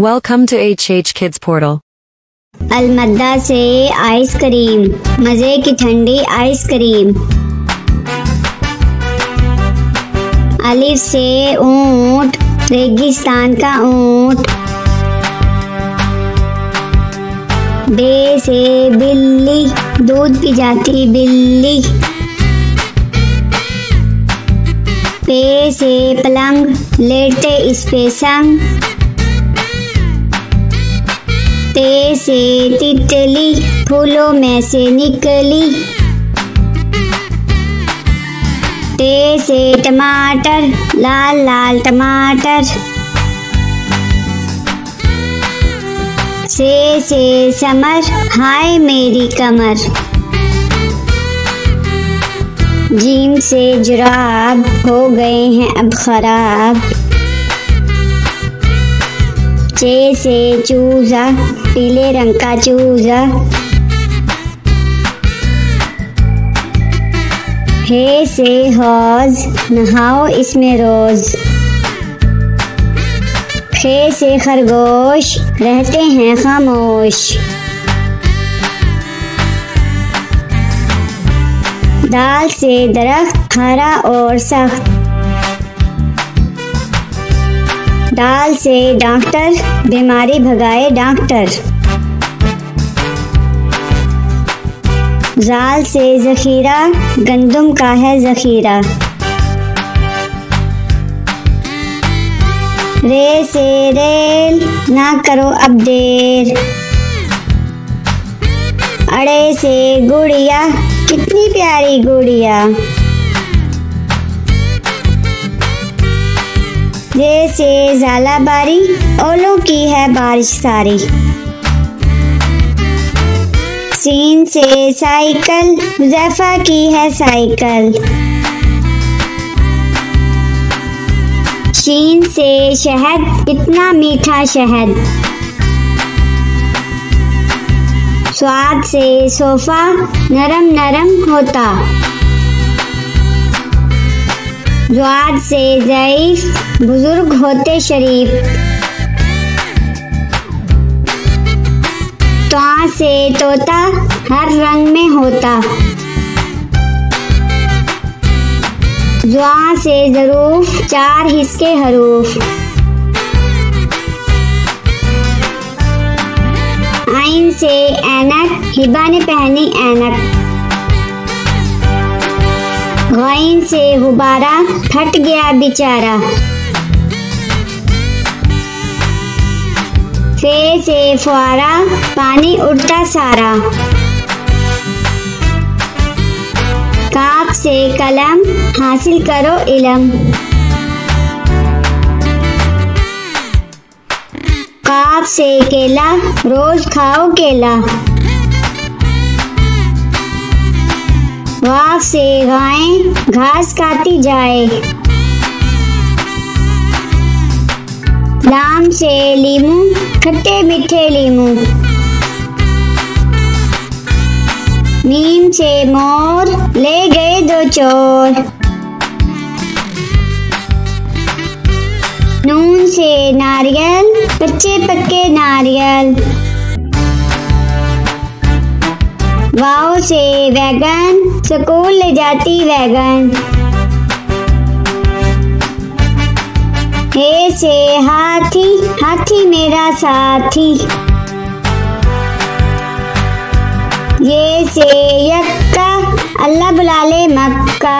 Welcome to HH Kids Portal. अलमद्दा से ice cream, मजे की ठंडी आइसक्रीम। अलिफ से ऊंट, रेगिस्तान का ऊंट। बे से बिल्ली, दूध पी जाती बिल्ली। पे से पलंग, लेटे इस पे संग। ते से तितली, फूलों में से निकली। टे से टमाटर, लाल लाल टमाटर। से समर, हाय मेरी कमर। जीम से जुराब, हो गए हैं अब खराब। चे से चूजा, पीले रंग का चूजा। हे से हौज, नहाओ इसमें रोज। खे से खरगोश, रहते हैं खामोश। दाल से दरख्त, हरा और सख्त। दाल से डॉक्टर, बीमारी भगाए डॉक्टर। जाल से जखीरा, गंदुम का है जखीरा। रे से रेल, ना करो अब देर। अड़े से गुड़िया, कितनी प्यारी गुड़िया। जे से झालाबारी, ओलों की है बारिश सारी। सीन से साइकिल, हुज़ैफा की है साइकिल। शीन से शहद, कितना मीठा शहद। स्वाद से सोफा, नरम नरम होता। ज्वाद से ज़ईफ, बुजुर्ग होते शरीफ। त्वा से तोता, हर रंग में होता। ज़्वा से ज़रूफ, चार हिस्से हरूफ। आइन से ऐनक, हिबा ने पहनी ऐनक। गैन से गुब्बारा, फट गया बेचारा। फे से फुआरा, पानी उड़ता सारा। काफ से कलम, हासिल करो इलम। काफ से केला, रोज खाओ केला। वाफ से गाय, घास खाती जाए। लाम से लीमू, खट्टे मीठे लीमू। मीम से मोर, ले गए दो चोर। नून से नारियल, कच्चे पक्के नारियल। वाव से वैगन, स्कूल ले जाती वैगन। हे से हाथी, हाथी मेरा साथी। ये से यक्का, अल्लाह बुला ले मक्का।